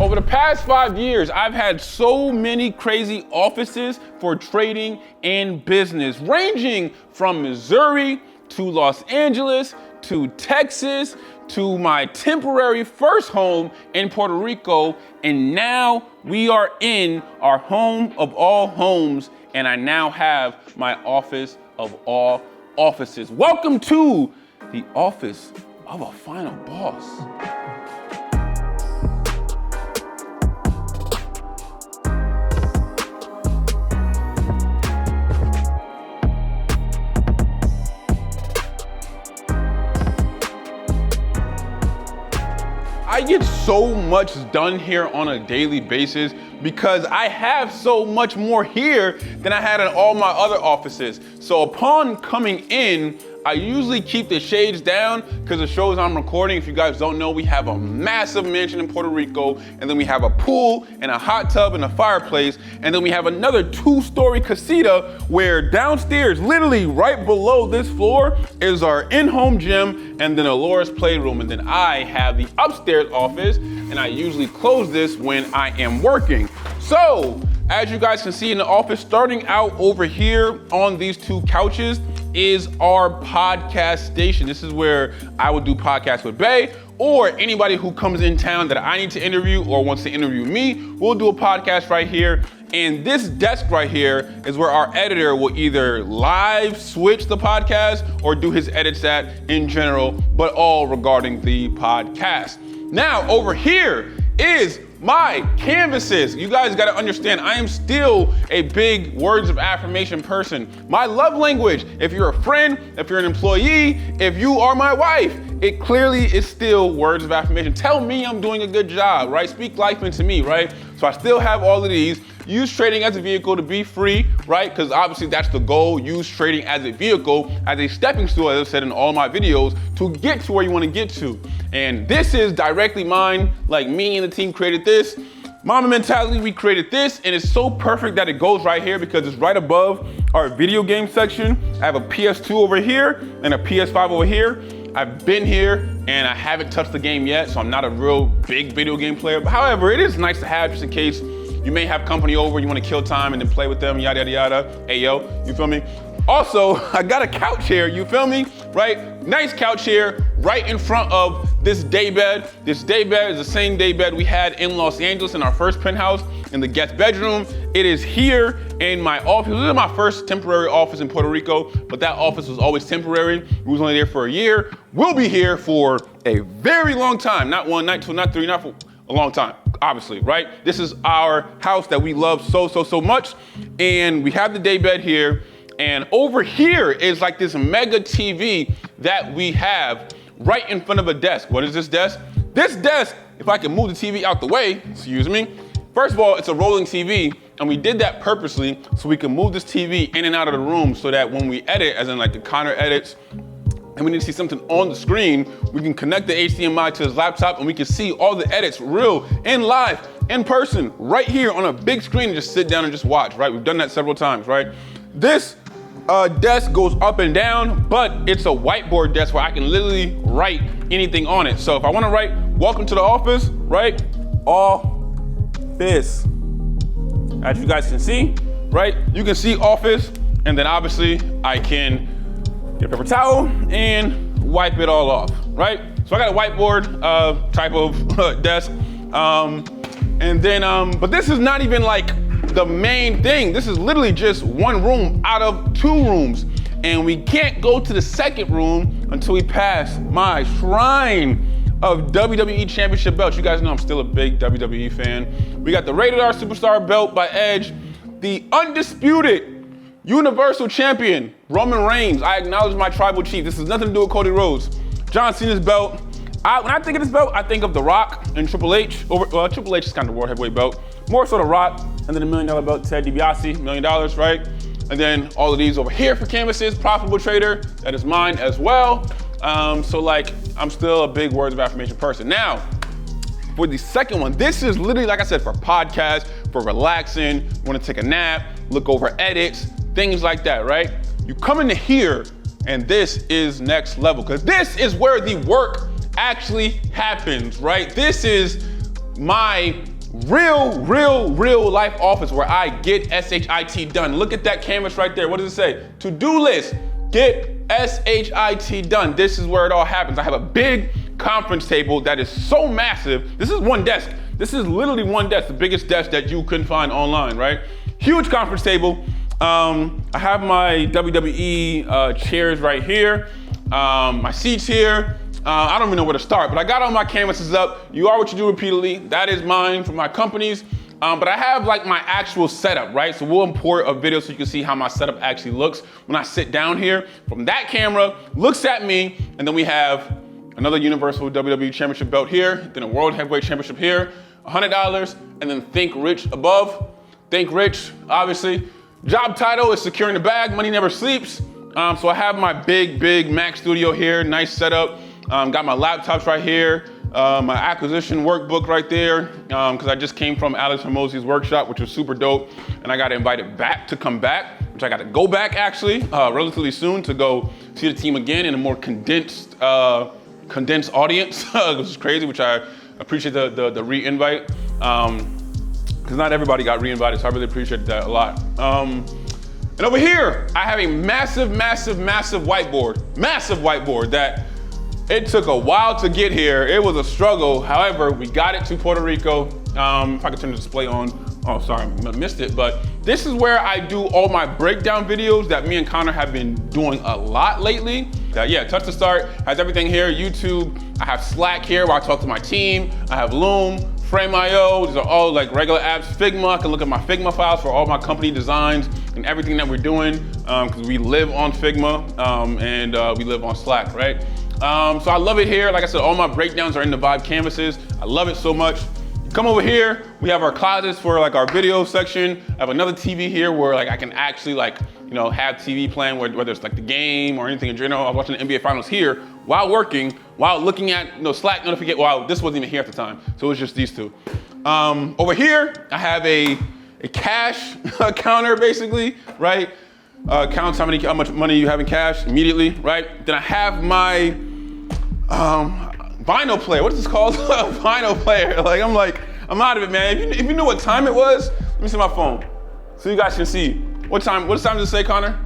Over the past 5 years, I've had so many crazy offices for trading and business, ranging from Missouri to Los Angeles to Texas to my temporary first home in Puerto Rico. And now we are in our home of all homes, and I now have my office of all offices. Welcome to the office of a final boss. I get so much done here on a daily basis because I have so much more here than I had in all my other offices. So upon coming in, I usually keep the shades down because the shows I'm recording, if you guys don't know, we have a massive mansion in Puerto Rico, and then we have a pool and a hot tub and a fireplace, and then we have another 2-story casita where downstairs, literally right below this floor, is our in-home gym and then Alora's playroom. And then I have the upstairs office, and I usually close this when I am working. So, as you guys can see in the office, starting out over here on these 2 couches is our podcast station. This is where I would do podcasts with Bay, or anybody who comes in town that I need to interview or wants to interview me, we'll do a podcast right here. And this desk right here is where our editor will either live switch the podcast or do his edits at in general, but all regarding the podcast. Now, over here is my canvases. You guys gotta understand, I am still a big words of affirmation person. My love language, if you're a friend, if you're an employee, if you are my wife, it clearly is still words of affirmation. Tell me I'm doing a good job, right? Speak life into me, right? So I still have all of these. Use trading as a vehicle to be free, right? Because obviously that's the goal. Use trading as a vehicle, as a stepping stool, as I've said in all my videos, to get to where you want to get to. And this is directly mine. Like, me and the team created this. Mama Mentality, we created this, and it's so perfect that it goes right here because it's right above our video game section. I have a PS2 over here and a PS5 over here. I've been here and I haven't touched the game yet, so I'm not a real big video game player. But however, it is nice to have just in case you may have company over, you want to kill time and then play with them, yada, yada, yada. Hey, yo, you feel me? Also, I got a couch here, you feel me? Right? Nice couch here, right in front of this daybed. This daybed is the same daybed we had in Los Angeles in our first penthouse in the guest bedroom. It is here in my office. This is my first temporary office in Puerto Rico, but that office was always temporary. It was only there for a year. We'll be here for a very long time. Not 1, not 2, not 3, not 4, a long time. Obviously, right? This is our house that we love so much. And we have the daybed here. And over here is like this mega TV that we have right in front of a desk. What is this desk? This desk, if I can move the TV out the way, excuse me. First of all, it's a rolling TV, and we did that purposely so we can move this TV in and out of the room so that when we edit, as in like the Connor edits, and we need to see something on the screen, we can connect the HDMI to his laptop and we can see all the edits real and live in person right here on a big screen and just sit down and just watch, right? We've done that several times, right? This desk goes up and down, but it's a whiteboard desk where I can literally write anything on it. So if I want to write, welcome to the office, right? Office. As you guys can see, right? You can see office, and then obviously I can get a paper towel and wipe it all off, right? So I got a whiteboard type of desk. And then, but this is not even like the main thing. This is literally just one room out of 2 rooms. And we can't go to the second room until we pass my shrine of WWE Championship belts. You guys know I'm still a big WWE fan. We got the Rated R Superstar belt by Edge, the undisputed Universal Champion, Roman Reigns. I acknowledge my tribal chief. This has nothing to do with Cody Rhodes. John Cena's belt. When I think of this belt, I think of The Rock and Triple H. Triple H is kind of the World Heavyweight belt. More so The Rock, and then $1 million belt, Ted DiBiase, $1 million, right? And then all of these over here for canvases, Profitable Trader, that is mine as well. So like, I'm still a big words of affirmation person. Now, for the second one, this is literally, like I said, for podcasts, for relaxing, want to take a nap, look over edits, things like that, right? You come into here, and this is next level, because this is where the work actually happens, right? This is my real life office where I get SHIT done. Look at that canvas right there. What does it say? To-do list, get SHIT done. This is where it all happens. I have a big conference table that is so massive. This is one desk. This is literally one desk, the biggest desk that you couldn't find online, right? Huge conference table. I have my WWE chairs right here, my seats here. I don't even know where to start, but I got all my canvases up. You are what you do repeatedly. That is mine for my companies. But I have like my actual setup, right? So we'll import a video so you can see how my setup actually looks when I sit down here. From that camera, looks at me, and then we have another Universal WWE Championship belt here, then a World Heavyweight Championship here, $100, and then Think Rich above. Think Rich, obviously. Job title is securing the bag, money never sleeps. So I have my big Mac studio here, nice setup. Got my laptops right here, my acquisition workbook right there, because I just came from Alex Hormozi's workshop, which was super dope, and I got invited back to come back, which I got to go back actually, relatively soon to go see the team again in a more condensed audience, which is crazy, which I appreciate the re-invite, because not everybody got re-invited, so I really appreciate that a lot. And over here, I have a massive whiteboard that it took a while to get here. It was a struggle. However, we got it to Puerto Rico. If I could turn the display on. Oh, sorry, I missed it. But this is where I do all my breakdown videos that me and Connor have been doing a lot lately. Yeah, Touch to Start has everything here. YouTube, I have Slack here where I talk to my team. I have Loom, Frame.io. These are all like regular apps. Figma, I can look at my Figma files for all my company designs and everything that we're doing, because we live on Figma and we live on Slack, right? So I love it here. Like I said, all my breakdowns are in the Vibe canvases. I love it so much. Come over here, we have our closets for like our video section. I have another TV here where like I can actually like, you know, have TV playing, whether it's like the game or anything in general. I was watching the NBA finals here while working, while looking at, you know, Slack notification. Wow, this wasn't even here at the time. So it was just these two. Over here, I have a cash counter basically, right? Counts how much money you have in cash immediately, right? Then I have my vinyl player. What is this called? Vinyl player. I'm out of it, man. If you knew what time it was, let me see my phone so you guys can see. What time does it say, Connor?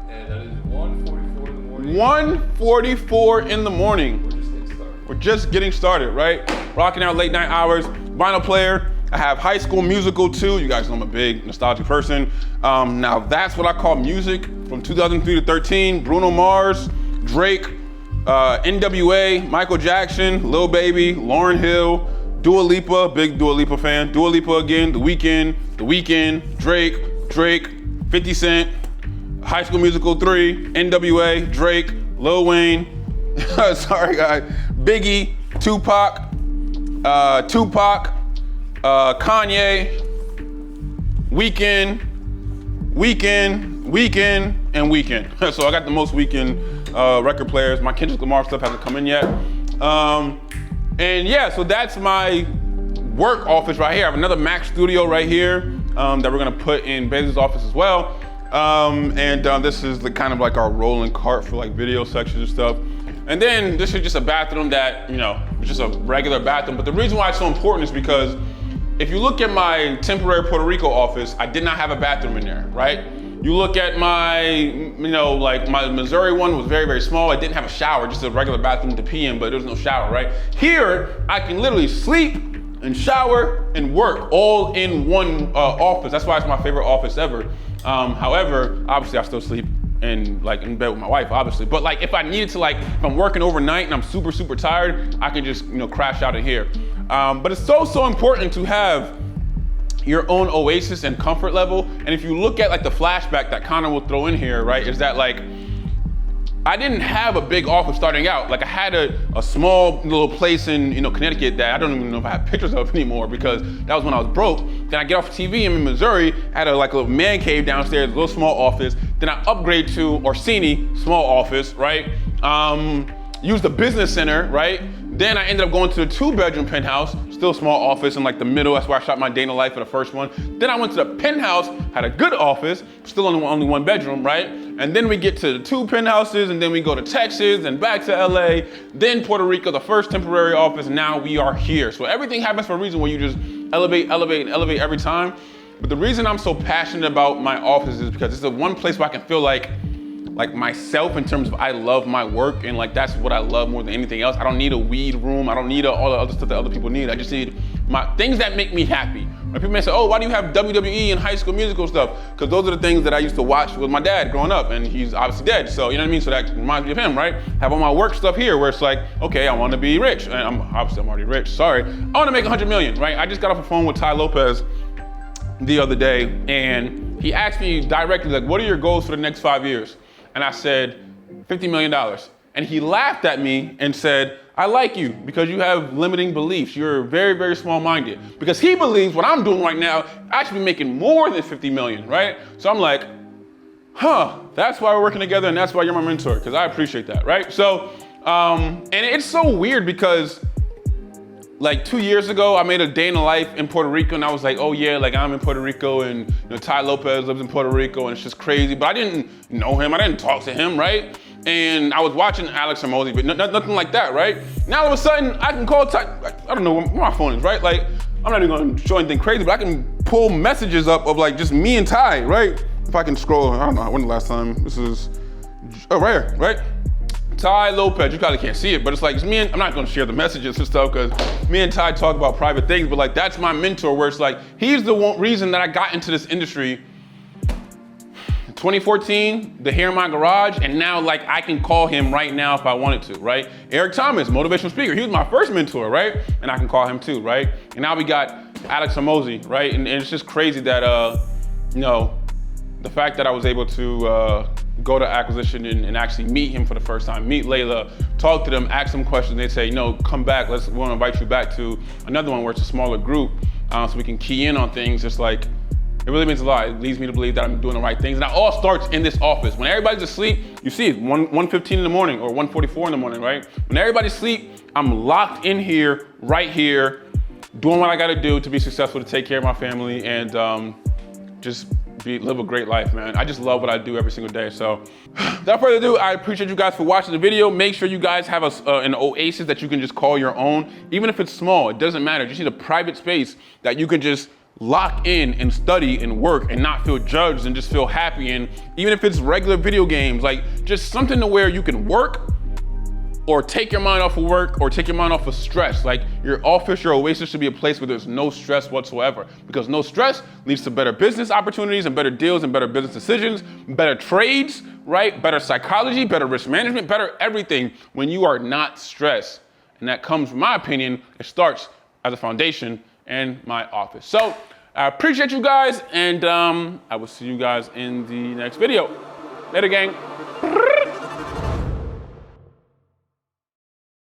And that is 1:44 in the morning. 1:44 in the morning. We're just getting started, right? Rocking out late night hours. Vinyl player. I have High School Musical 2. You guys know I'm a big nostalgic person. Now that's what I call music from 2003 to 13. Bruno Mars, Drake, NWA, Michael Jackson, Lil Baby, Lauryn Hill, Dua Lipa, big Dua Lipa fan. Dua Lipa again, The Weeknd, Drake, 50 Cent, High School Musical 3, NWA, Drake, Lil Wayne, sorry guys, Biggie, Tupac, Kanye, Weeknd, and Weeknd. So I got the most Weeknd record players. My Kendrick Lamar stuff hasn't come in yet. And yeah, so that's my work office right here. I have another Mac studio right here that we're gonna put in Bezos' office as well. This is the kind of like our rolling cart for like video sections and stuff. And then this is just a bathroom that, you know, it's just a regular bathroom. But the reason why it's so important is because if you look at my temporary Puerto Rico office, I did not have a bathroom in there, right? You look at my, you know, like my Missouri one was very, very small. I didn't have a shower, just a regular bathroom to pee in, but there was no shower, right? Here, I can literally sleep and shower and work all in one office. That's why it's my favorite office ever. However, obviously I still sleep in bed with my wife, obviously. But like if I needed to, like if I'm working overnight and I'm super, super tired, I can just, you know, crash out in here. But it's so important to have your own oasis and comfort level. And if you look at like the flashback that Connor will throw in here, right, is that like, I didn't have a big office starting out. Like I had a small little place in, you know, Connecticut that I don't even know if I have pictures of anymore because that was when I was broke. Then I get off TV, I'm in Missouri, had a little man cave downstairs, a little small office. Then I upgrade to Orsini, small office, right? Used the business center, right? Then I ended up going to the 2-bedroom penthouse, still small office in like the middle. That's where I shot my day in the life for the first one. Then I went to the penthouse, had a good office, still only 1 bedroom, right? And then we get to the 2 penthouses, and then we go to Texas and back to LA, then Puerto Rico, the first temporary office, and now we are here. So everything happens for a reason where you just elevate, elevate, and elevate every time. But the reason I'm so passionate about my office is because it's the one place where I can feel like myself in terms of I love my work, and like that's what I love more than anything else. I don't need a weed room. I don't need all the other stuff that other people need. I just need my things that make me happy. When people may say, oh, why do you have WWE and High School Musical stuff? Because those are the things that I used to watch with my dad growing up, and he's obviously dead. So you know what I mean? So that reminds me of him, right? Have all my work stuff here where it's like, okay, I want to be rich. And I'm already rich, sorry. I want to make 100 million, right? I just got off the phone with Ty Lopez the other day, and he asked me directly, like, what are your goals for the next 5 years? And I said, $50 million. And he laughed at me and said, I like you because you have limiting beliefs. You're very, very small-minded. Because he believes what I'm doing right now, I should be making more than 50 million, right? So I'm like, that's why we're working together, and that's why you're my mentor, because I appreciate that, right? So, and it's so weird because like 2 years ago, I made a day in the life in Puerto Rico, and I was like, oh yeah, like I'm in Puerto Rico, and you know, Ty Lopez lives in Puerto Rico, and it's just crazy. But I didn't know him, I didn't talk to him, right? And I was watching Alex Hormozi, but nothing like that, right? Now all of a sudden, I can call Ty, I don't know where my phone is, right? Like, I'm not even gonna show anything crazy, but I can pull messages up of like just me and Ty, right? If I can scroll, I don't know, when the last time, this is, oh, right here, right? Ty Lopez, you probably can't see it, but it's like, it's me and, I'm not gonna share the messages and stuff because me and Ty talk about private things, but like that's my mentor where it's like, he's the reason that I got into this industry. 2014, the hair in my garage, and now like I can call him right now if I wanted to, right? Eric Thomas, motivational speaker, he was my first mentor, right? And I can call him too, right? And now we got Alex Hormozi, right? And it's just crazy that, you know, the fact that I was able to go to acquisition and actually meet him for the first time, meet Layla, talk to them, ask them questions, they say, no, come back, we want to invite you back to another one where it's a smaller group so we can key in on things. It's like, it really means a lot. It leads me to believe that I'm doing the right things. And that all starts in this office. When everybody's asleep, you see it, 1:15 in the morning or 1:44 in the morning, right? When everybody's asleep, I'm locked in here, right here, doing what I gotta do to be successful, to take care of my family, and just live a great life, man. I just love what I do every single day. So without further ado, I appreciate you guys for watching the video. Make sure you guys have an oasis that you can just call your own. Even if it's small, it doesn't matter. You just need a private space that you can just lock in and study and work and not feel judged and just feel happy. And even if it's regular video games, like just something to where you can work or take your mind off of work or take your mind off of stress. Like your office, your oasis should be a place where there's no stress whatsoever, because no stress leads to better business opportunities and better deals and better business decisions, better trades, right? Better psychology, better risk management, better everything when you are not stressed. And that comes, from my opinion, it starts as a foundation in my office. So I appreciate you guys, and I will see you guys in the next video. Later, gang.